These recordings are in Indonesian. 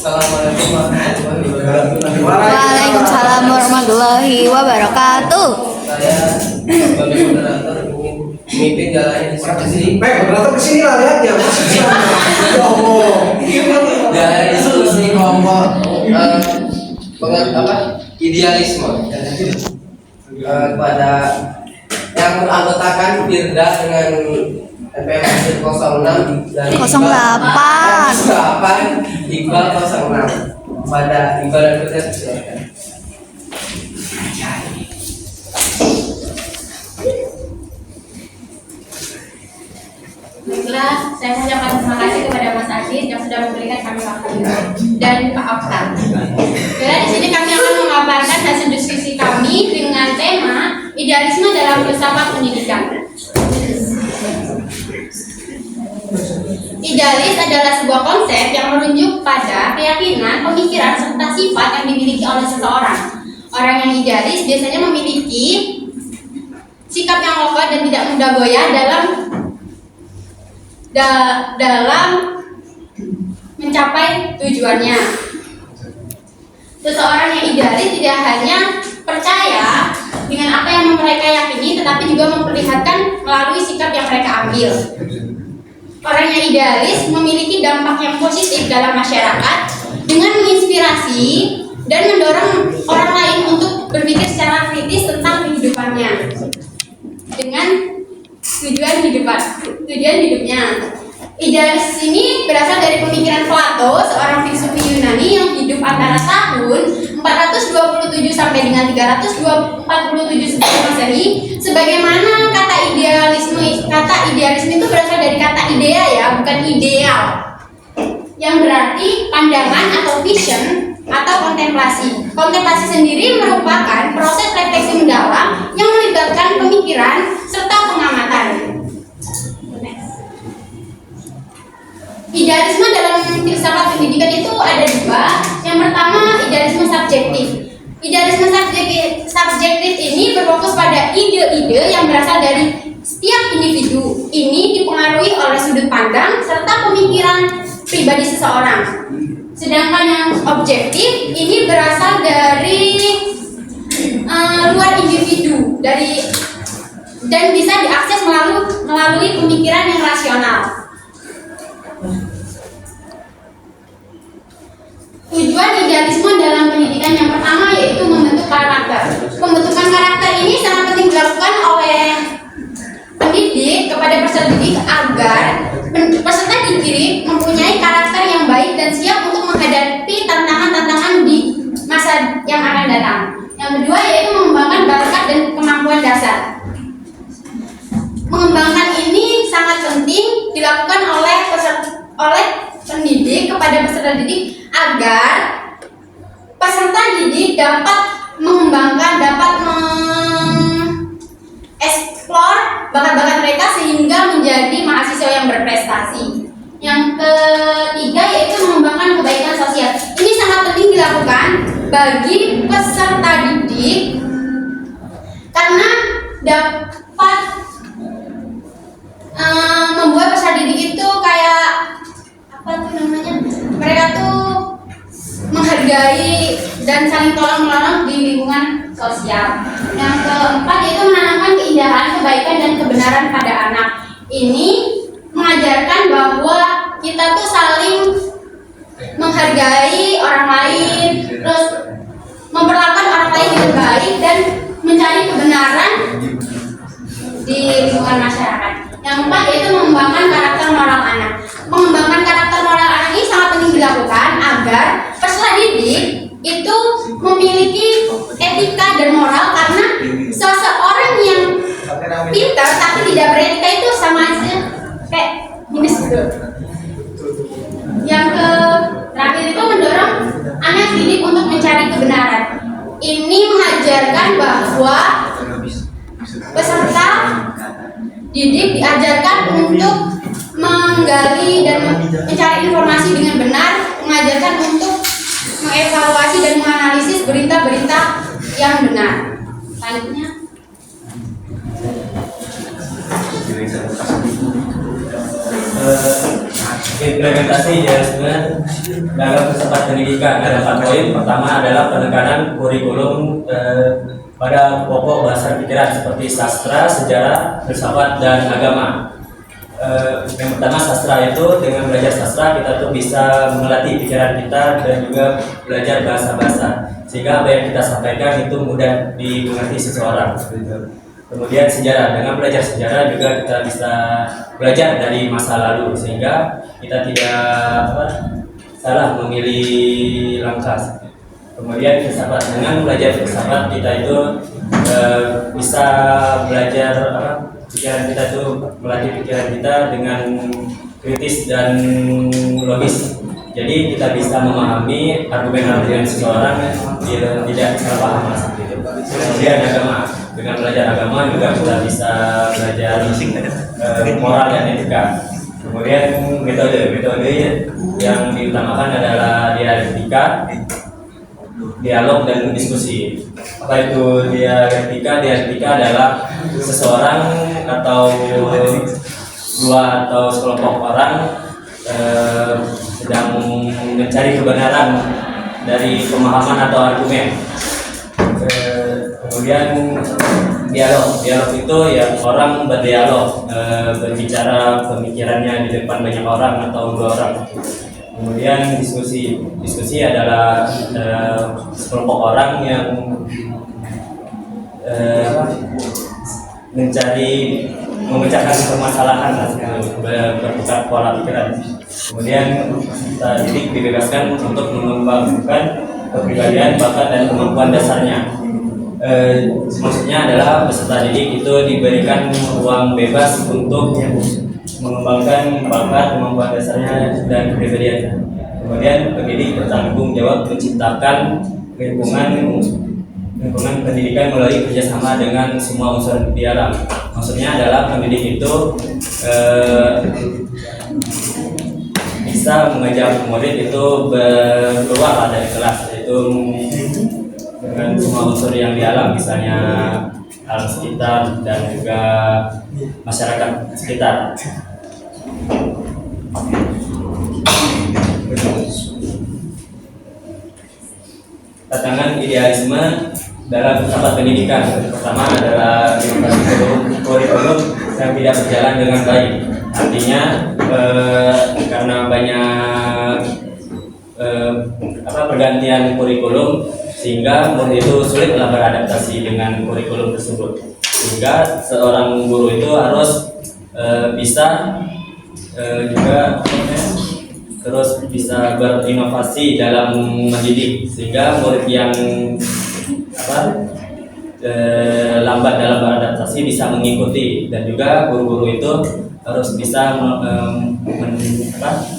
Assalamualaikum warahmatullahi wabarakatuh. Waalaikumsalam warahmatullahi wabarakatuh. Saya sebagai moderator ingin memimpin jalannya diskusi Moderator kesini lah, lihat ya. Ya Allah. dari diskusi kelompok idealisme kepada yang beranggotakan Firda dengan FPM 06 dan 08 Iqbal 06 pada Iqbal dan Firda silakan. Baiklah, saya mengucapkan terima kasih kepada Mas Adit yang sudah memberikan kami waktu dan Pak Okta. Jadi di sini kami akan mengabarkan hasil diskusi kami dengan tema idealisme dalam filsafat pendidikan. Idealis adalah sebuah konsep yang merujuk pada keyakinan, pemikiran, serta sifat yang dimiliki oleh seseorang. Orang yang idealis biasanya memiliki sikap yang kokoh dan tidak mudah goyah dalam mencapai tujuannya. Seseorang yang idealis tidak hanya percaya dengan apa yang mereka yakini, tetapi juga memperlihatkan melalui sikap yang mereka ambil. Orang yang idealis memiliki dampak yang positif dalam masyarakat dengan menginspirasi dan mendorong orang lain untuk berpikir secara kritis tentang kehidupannya dengan tujuan hidupnya. Idealis ini berasal dari pemikiran Plato, seorang filsuf Yunani yang hidup antara tahun 427 sampai dengan 347 sebelum Masehi. Sebagaimana kata idealisme itu berasal dari kata idea ya, bukan ideal, yang berarti pandangan atau vision atau kontemplasi. Kontemplasi sendiri merupakan proses refleksi mendalam yang melibatkan pemikiran serta pengamatan. Idealisme dalam filsafat pendidikan itu ada dua. Yang pertama, idealisme subjektif. Idealisme subjektif ini berfokus pada ide-ide yang berasal dari setiap individu. Ini dipengaruhi oleh sudut pandang serta pemikiran pribadi seseorang. Sedangkan yang objektif ini berasal dari luar individu, dan bisa diakses melalui pemikiran yang rasional. Tujuan idealisme dalam pendidikan yang pertama yaitu membentuk karakter. Pembentukan karakter ini sangat penting dilakukan oleh pendidik kepada peserta didik agar peserta didik mempunyai karakter yang baik dan siap untuk menghadapi tantangan-tantangan di masa yang akan datang. Yang kedua yaitu mengembangkan bakat dan kemampuan dasar. Mengembangkan ini sangat penting dilakukan oleh pendidik kepada peserta didik agar peserta didik dapat mengembangkan, dapat mengeksplor bakat-bakat mereka sehingga menjadi mahasiswa yang berprestasi. Yang ketiga yaitu mengembangkan kebaikan sosial. Ini sangat penting dilakukan bagi peserta didik karena dapat membuat peserta didik itu kayak mereka tuh menghargai dan saling tolong-menolong di lingkungan sosial. Yang keempat yaitu menanamkan keindahan, kebaikan dan kebenaran pada anak. Ini mengajarkan bahwa kita tuh saling menghargai orang lain, terus memperlakukan orang lain dengan baik dan mencari kebenaran di lingkungan masyarakat. Yang keempat yaitu mengembangkan karakter moral anak. Mengembangkan karakter moral anak ini sangat penting dilakukan agar peserta didik itu memiliki etika dan moral, karena seseorang yang pintar tapi tidak beretika itu sama aja kayak minus gitu. Yang terakhir itu mendorong anak didik untuk mencari kebenaran. Ini mengajarkan bahwa peserta didik diajarkan untuk menggali dan mencari informasi dengan benar, mengajarkan untuk mengevaluasi dan menganalisis berita-berita yang benar. Selanjutnya, Implementasi idealisme dalam filsafat pendidikan ada 4 poin. Pertama adalah penekanan kurikulum pada pokok bahasa pikiran seperti sastra, sejarah, filsafat, dan agama. Yang pertama sastra itu, dengan belajar sastra kita tuh bisa melatih pikiran kita dan juga belajar bahasa-bahasa sehingga apa yang kita sampaikan itu mudah dimengerti seseorang. Kemudian sejarah, dengan belajar sejarah juga kita bisa belajar dari masa lalu sehingga kita tidak salah memilih langkah. Kemudian filsafat, dengan belajar filsafat kita itu bisa belajar pikiran kita itu, melatih pikiran kita dengan kritis dan logis. Jadi kita bisa memahami argumen-argumen seseorang tidak salah paham seperti itu. Kemudian agama, dengan belajar agama juga kita bisa belajar moral dan etika. Kemudian metode yang diutamakan adalah dialektika, dialog dan diskusi. Apa itu dialektika? Dialektika adalah seseorang atau dua atau sekelompok orang sedang mencari kebenaran dari pemahaman atau argumen. Kemudian dialog itu ya orang berdialog, berbicara pemikirannya di depan banyak orang atau 2 orang. Kemudian diskusi adalah sekelompok orang yang memecahkan permasalahan, bertukar pola pikiran. Kemudian kita didik dibebaskan untuk mengembangkan kepribadian, bakat, dan kemampuan dasarnya. Maksudnya adalah peserta didik itu diberikan ruang bebas untuk mengembangkan bakat, kemampuan dasarnya, dan kepribadiannya. Kemudian pendidik bertanggung jawab menciptakan lingkungan pendidikan melalui kerjasama dengan semua unsur di alam. Maksudnya adalah pendidik itu bisa mengajak murid itu keluar dari kelas, yaitu dengan semua unsur yang di alam, misalnya alam sekitar dan juga masyarakat sekitar. Tantangan idealisme dalam filsafat pendidikan. Pertama adalah kurikulum yang tidak berjalan dengan baik. Artinya karena banyak pergantian kurikulum sehingga murid itu sulit beradaptasi dengan kurikulum tersebut. Sehingga seorang guru itu harus bisa juga terus bisa berinovasi dalam mendidik sehingga murid yang lambat dalam beradaptasi bisa mengikuti, dan juga guru-guru itu harus bisa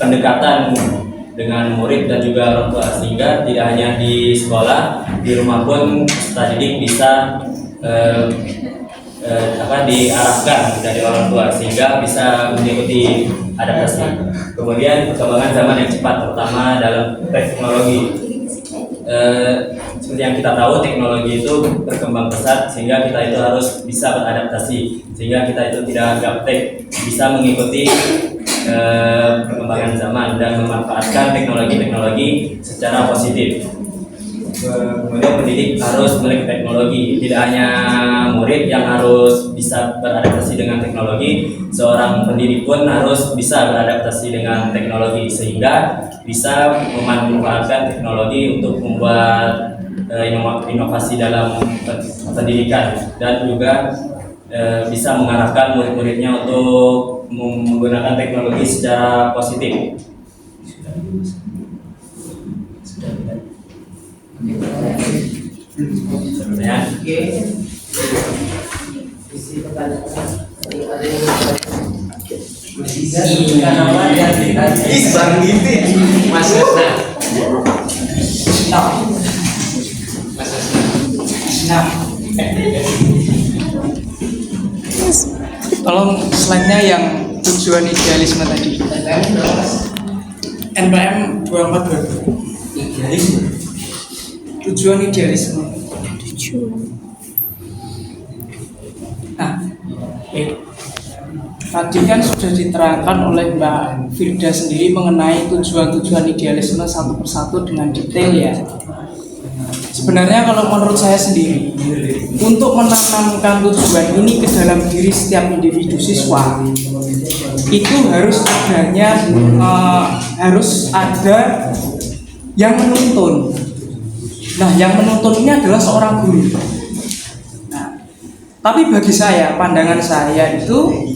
pendekatan dengan murid dan juga orang tua sehingga tidak hanya di sekolah, di rumah pun peserta didik bisa diarahkan dari orang tua sehingga bisa mengikuti adaptasi. Kemudian perkembangan zaman yang cepat, terutama dalam teknologi. Seperti yang kita tahu, teknologi itu berkembang pesat sehingga kita itu harus bisa beradaptasi sehingga kita itu tidak gaptek, bisa mengikuti perkembangan zaman dan memanfaatkan teknologi secara positif. Kemudian pendidik harus melek teknologi, tidak hanya murid yang harus bisa beradaptasi dengan teknologi, seorang pendidik pun harus bisa beradaptasi dengan teknologi sehingga bisa memanfaatkan teknologi untuk membuat inovasi dalam pendidikan dan juga bisa mengarahkan murid-muridnya untuk menggunakan teknologi secara positif. Ya. Oke. Isi pertanyaan. Bang Diti, Mas Hasna. Tolong slide-nya yang tujuan idealisme tadi. NPM 24 Idealisme. tujuan idealisme. Nah, Tadi kan sudah diterangkan oleh Mbak Firda sendiri mengenai tujuan-tujuan idealisme satu persatu dengan detail ya. Sebenarnya kalau menurut saya sendiri, untuk menanamkan tujuan ini ke dalam diri setiap individu siswa, itu harus ada yang menuntun. Nah, yang menuntun ini adalah seorang guru. Tapi bagi saya, pandangan saya itu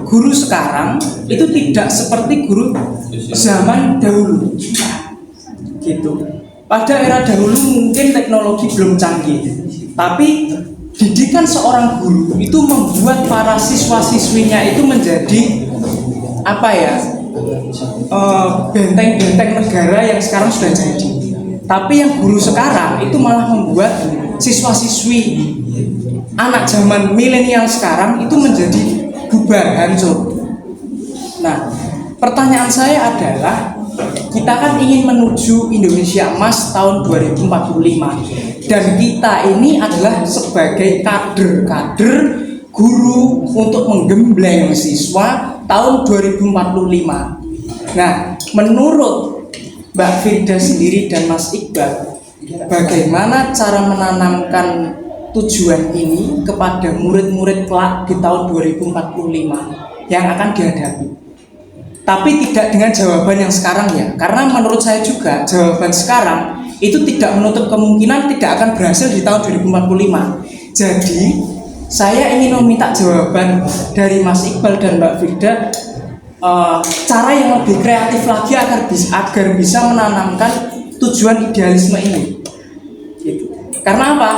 guru sekarang itu tidak seperti guru zaman dahulu. Gitu. Pada era dahulu mungkin teknologi belum canggih, tapi didikan seorang guru itu membuat para siswa-siswinya itu menjadi benteng-benteng negara yang sekarang sudah jadi. Tapi yang guru sekarang itu malah membuat siswa-siswi anak zaman milenial sekarang itu menjadi bubar, hancur. Nah, pertanyaan saya adalah, kita kan ingin menuju Indonesia Emas tahun 2045, dan kita ini adalah sebagai kader-kader guru untuk menggembleng siswa tahun 2045. Nah, menurut Mbak Firda sendiri dan Mas Iqbal, bagaimana cara menanamkan tujuan ini kepada murid-murid kelak di tahun 2045 yang akan dihadapi? Tapi tidak dengan jawaban yang sekarang ya, karena menurut saya juga jawaban sekarang itu tidak menutup kemungkinan tidak akan berhasil di tahun 2045. Jadi saya ingin meminta jawaban dari Mas Iqbal dan Mbak Firda, cara yang lebih kreatif lagi agar bisa menanamkan tujuan idealisme ini. Gitu. Karena apa?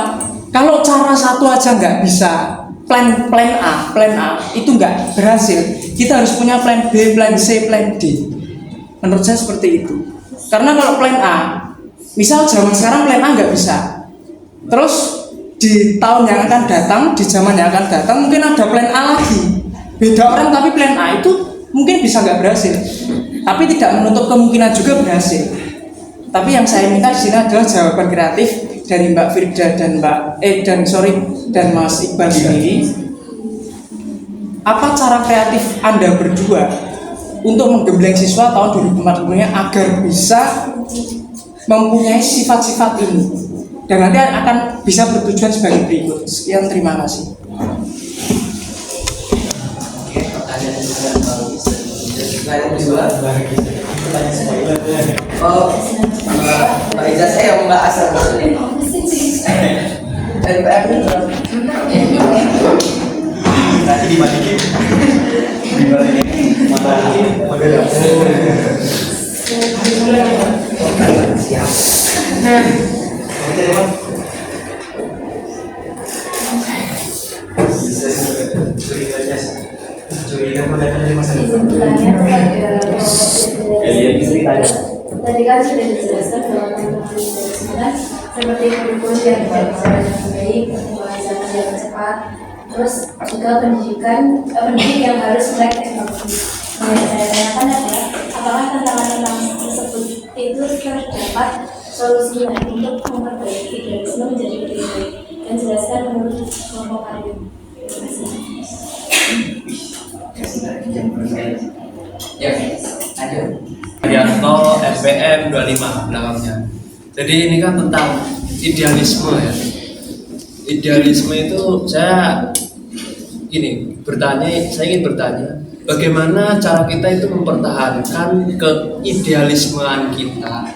Kalau cara satu aja nggak bisa, plan A itu nggak berhasil, kita harus punya plan B, plan C, plan D. Menurut saya seperti itu. Karena kalau plan A, misal zaman sekarang plan A nggak bisa, terus di tahun yang akan datang, di zaman yang akan datang mungkin ada plan A lagi, beda orang tapi plan A itu mungkin bisa nggak berhasil, tapi tidak menutup kemungkinan juga berhasil. Tapi yang saya minta di sini adalah jawaban kreatif dari Mbak Firda dan dan Mas Iqbal sendiri. Apa cara kreatif Anda berdua untuk menggembleng siswa tahun 2045 agar bisa mempunyai sifat-sifat ini, dan nanti akan bisa bertujuan sebagai berikut. Sekian, terima kasih. Mbak Iza saya yang membahas NPM nanti dibalikin siap. Tadi kan sudah dijelaskan bahwa seperti kurikulum yang baik, perkembangan zaman yang cepat, terus juga pendidik yang harus melek teknologi. Yang saya tanyakan adalah, apakah tantangan-tantangan tersebut itu terdapat solusinya untuk memperbaiki idealisme menjadi lebih baik, dan jelaskan menurut kelompok kalian. Terima kasih. Ya, lanjut. Arianto SPM 25 belakangnya. Jadi ini kan tentang idealisme ya. Idealisme itu saya ingin bertanya, bagaimana cara kita itu mempertahankan keidealismean kita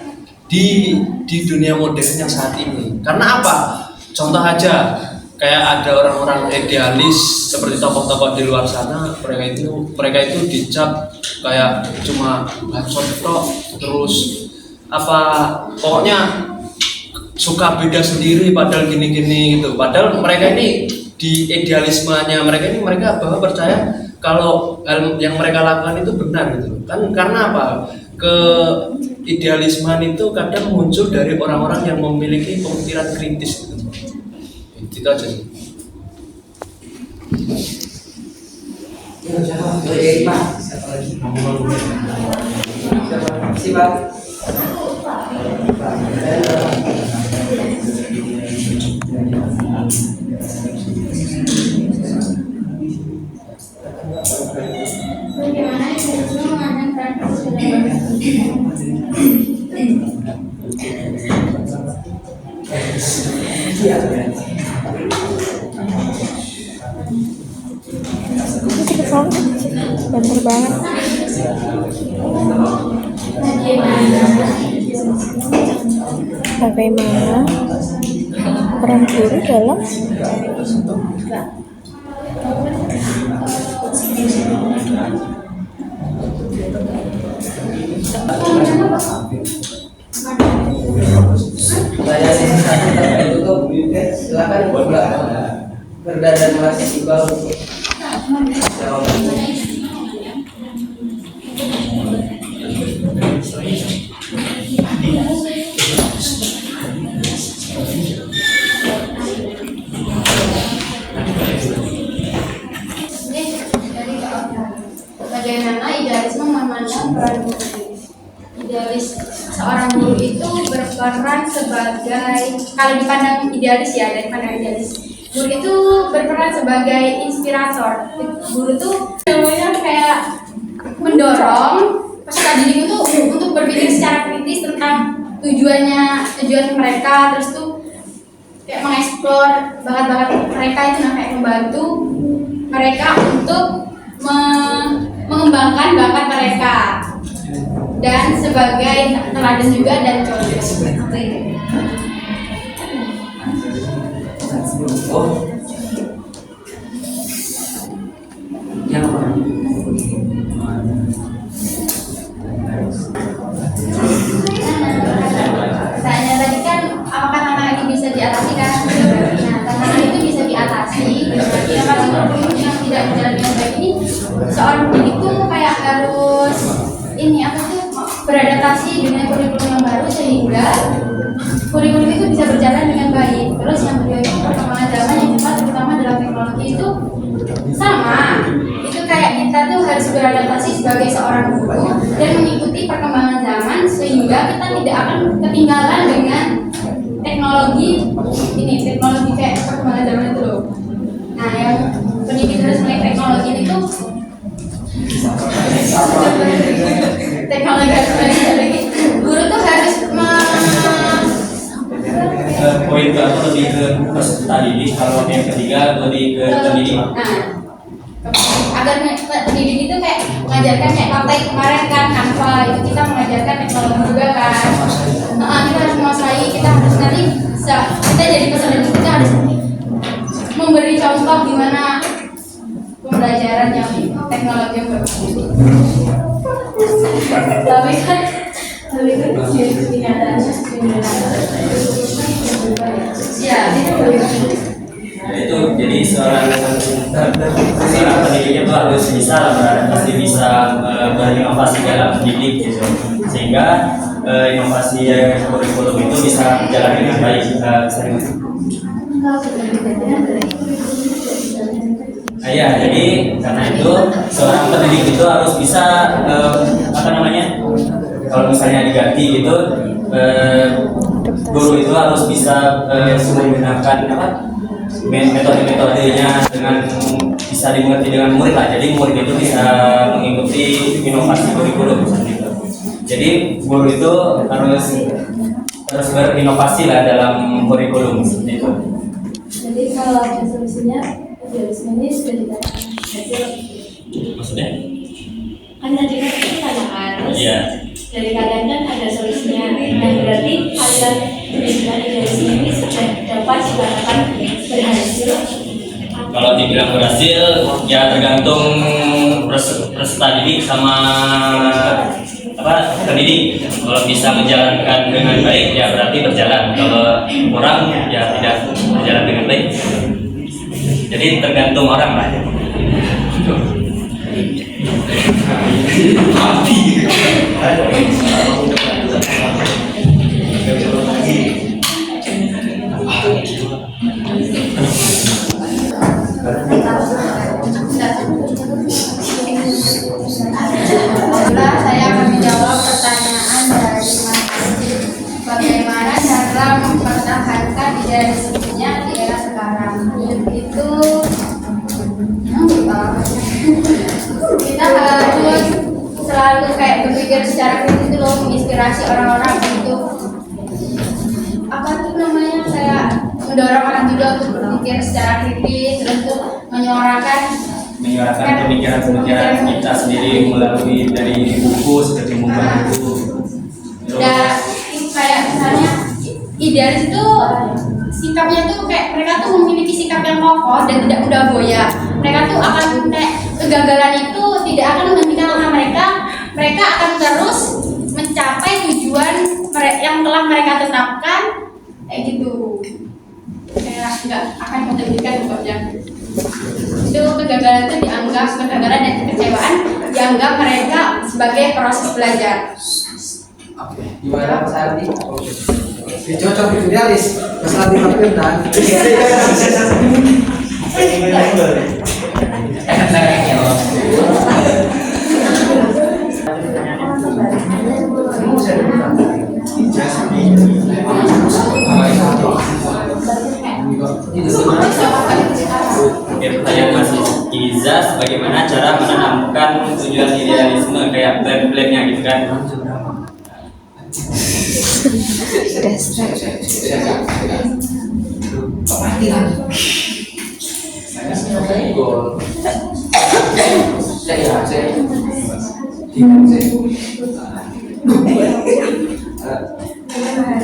di dunia modern yang saat ini. Karena apa? Contoh aja, kayak ada orang-orang idealis seperti tokoh-tokoh di luar sana, mereka itu dicap kayak cuma bacot tok, terus pokoknya suka beda sendiri, padahal gini-gini gitu. Padahal mereka ini di idealismenya mereka bahwa percaya kalau hal yang mereka lakukan itu benar gitu kan. Karena apa? Keidealismean itu kadang muncul dari orang-orang yang memiliki pemikiran kritis gitu. Itu aja sih. Siapa lagi? Bagaimana peran guru dalam Pertanyaan sesi satu sampai tutup. Silakan buka Gerda dan Mas Iqbal untuk jawab. Bagaimana idealisme memandang peran guru? Idealis seorang guru itu berperan sebagai, kalau dipandang idealis ya, dari pandang idealis, guru itu berperan sebagai inspirator. Guru tuh namanya kayak mendorong peserta didik itu untuk berpikir secara kritis tentang tujuan mereka, terus tuh kayak mengeksplor bakat-bakat mereka itu, nah kayak membantu mereka untuk mengembangkan bakat mereka dan sebagai teladan juga dan contoh seperti itu. Pertanyaan tadi kan, apakah tantangan ini bisa diatasi kan? Nah, tantangan itu bisa diatasi. Yang tidak berjalan dengan baik ini, seorang pendidik tuh kayak harus beradaptasi dengan kurikulum yang baru sehingga kurikulum itu bisa berjalan dengan baik. Terus yang kedua itu perkembangan zaman yang cepat, terutama dalam teknologi itu sama. Itu kayak kita tuh harus beradaptasi sebagai seorang guru dan mengikuti perkembangan zaman sehingga kita tidak akan ketinggalan dengan teknologi kayak perkembangan zaman itu loh. Nah, yang pendidik harus melek teknologi itu guru tuh harus poin keempat lebih ke peserta didik, kalau yang ketiga lebih ke pendidik. Agar pendidik itu kayak mengajarkan kayak praktek kemarin kan Canva itu kita mengajarkan teknologi juga kan. Kita harus menguasai, kita harus nanti kita jadi peserta didik, kita harus memberi contoh gimana pembelajaran yang teknologi yang bagus. Tapi kan ya itu jadi seorang pendidik itu harus bisa beradaptasi, bisa berinovasi dalam pendidik gitu, sehingga inovasi kurikulum itu bisa berjalan dengan baik. Ya, jadi karena itu seorang pendidik itu harus bisa kalau misalnya diganti gitu, guru itu harus bisa menggunakan metode-metodenya dengan bisa dimengerti dengan murid lah. Jadi murid itu bisa mengikuti inovasi kurikulum gitu. Jadi guru itu harus berinovasi lah dalam kurikulum seperti itu. Jadi kalau ada solusinya, idealisme ini sudah dikatakan hasil. Maksudnya? Kan tadi kan itu tantangan, terus Iya. dari kalian kan ada solusinya. Dan berarti hasil pendidikan idealisme ini sudah dapat dikatakan berhasil. Kalau dibilang berhasil, ya tergantung peserta didik sama pendidik. Kalau bisa menjalankan dengan baik, ya berarti berjalan. Kalau kurang, ya tidak berjalan dengan baik. Jadi tergantung orang lah. Saya akan menjawab pertanyaan dari Mas Asif. Bagaimana cara mempertahankan idealismenya di era sekarang? Itu kita harus selalu kayak berpikir secara kritis itu loh, menginspirasi orang-orang untuk kayak mendorong orang juga untuk berpikir secara kritis, terus tuh menyuarakan pemikiran-pemikiran kita sendiri melalui dari buku seperti membuat buku. dan kayak misalnya idealis itu sikapnya tuh kayak mereka tuh memiliki sikap yang kokoh dan tidak mudah goyah. Mereka tuh akan kayak kegagalan itu tidak akan menghentikan langkah mereka. Mereka akan terus mencapai tujuan yang telah mereka tetapkan, kayak gitu. Kayak nggak akan menghentikan pokoknya. Itu kegagalan itu dianggap kegagalan dan kekecewaan dianggap mereka sebagai proses belajar. Gimana Mas Ardi? Dicocok idealis, Mas Ardi Martinda. Oke, pertanyaan Mas Izas, bagaimana cara menanamkan tujuan idealisme kayak plan-plannya gitu kan?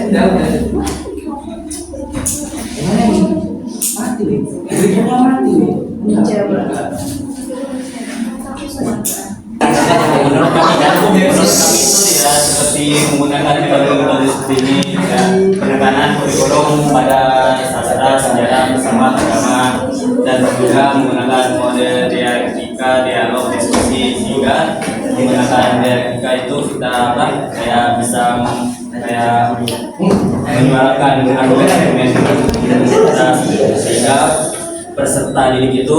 Dasar. Menurut kami itu ya seperti menggunakan metode seperti ini ya, penekanan kurikulum pada sastra, sejarah bersama agama dan juga menggunakan model dialektika, dialog, diskusi sehingga menggunakan dialektika itu kita kayak bisa kayak menyuarakan argumen sehingga peserta didik itu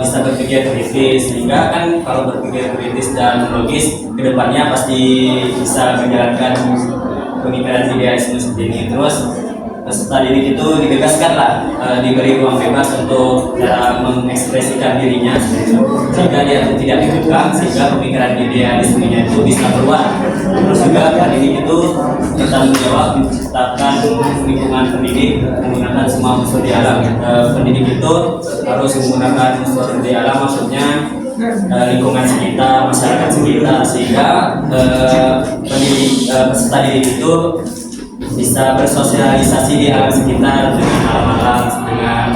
bisa berpikir kritis, sehingga kan kalau berpikir kritis dan logis kedepannya pasti bisa menjalankan pemikiran idealisme seperti ini. Terus peserta didik itu dibebaskan lah, diberi ruang bebas untuk cara mengekspresikan dirinya sehingga dia tidak dikekang, sehingga pemikiran idealismenya itu bisa keluar. Terus juga pendidik itu bertanggung jawab menciptakan lingkungan pendidik menggunakan semua unsur di alam. Pendidik itu harus menggunakan unsur di alam, maksudnya lingkungan sekitar, masyarakat sekitar, sehingga peserta didik itu bisa bersosialisasi di alam sekitar dengan alam-alam, dengan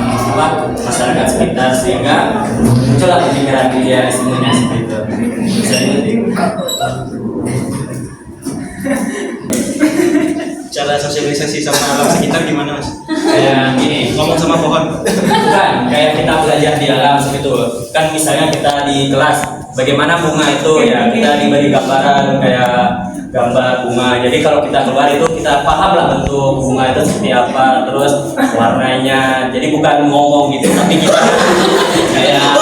masyarakat sekitar, sehingga muncullah pemikiran idealismenya seperti itu. Bisa dimengerti? Cara sosialisasi sama alam sekitar gimana Mas? Kayak gini, Ngomong sama pohon? bukan kayak kita belajar di alam seperti itu. Kan misalnya kita di kelas, bagaimana bunga itu ya kita diberi gambaran kayak gambar bunga. Jadi kalau kita keluar itu kita paham lah bentuk bunga itu seperti apa, terus warnanya. Jadi bukan ngomong gitu, tapi kita kayak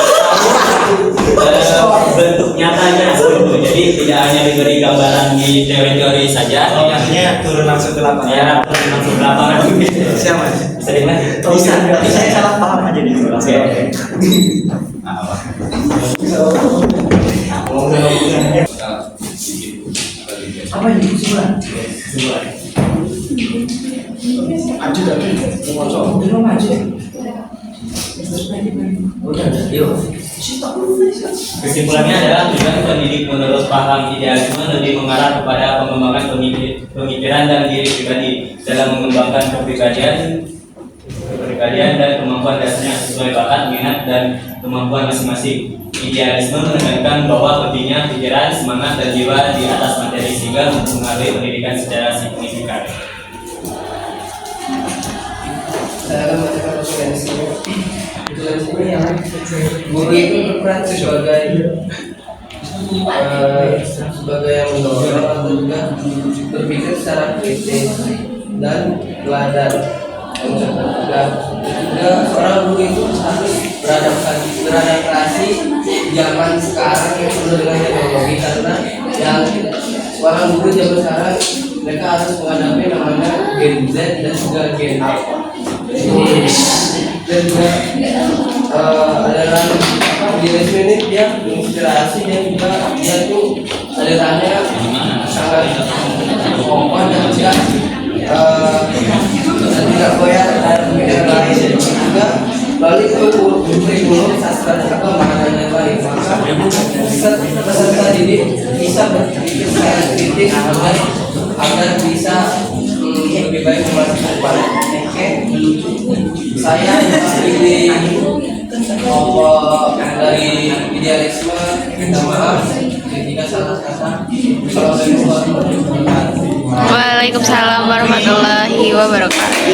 bentuk nyatanya seperti itu. Jadi tidak hanya diberi gambaran di teori-teori saja. Maksudnya turun langsung ke lapangan. Ya, turun langsung ke lapangan gitu. Siapa? Bisa dimengerti? Bisa saya salah paham aja nih. Oke. Apa ini? Sebulan. Aja tapi mau Di rumah aja. Udah, yuk. Kesimpulannya adalah tujuan pendidik menurut paham idealisme lebih mengarah kepada pengembangan pemikiran dan diri pribadi dalam mengembangkan kepribadian dan kemampuan dasarnya sesuai bakat, minat, dan kemampuan masing-masing. Idealisme menekankan bahwa pentingnya pikiran, semangat, dan jiwa di atas materi sehingga mempengaruhi pendidikan secara signifikan. Saya akan membacakan referensinya. Referensinya yang guru itu berperan sebagai yang mendorong atau juga berpikir secara kritis dan teladan. Juga seorang guru itu harus beradaptasi zaman sekarang yang penuh dengan teknologi, karena yang seorang guru zaman sekarang mereka harus menghadapi namanya Gen Z dan juga Gen Alpha. Dan juga aliran idealisme ini dia menginspirasi dan juga dia tuh alirannya sangat kokoh dan juga tidak goyah terhadap pemikiran lain, dan juga melalui kurikulum sastra dan perkembangan dan lain-lain. Maka peserta didik bisa berpikir secara kritis agar bisa lebih baik memasuki depan. Oke, saya mewakili kelompok dari idealisme, minta maaf jika salah kata. Assalamualaikum warahmatullahi wabarakatuh. Waalaikumsalam warahmatullahi wabarakatuh.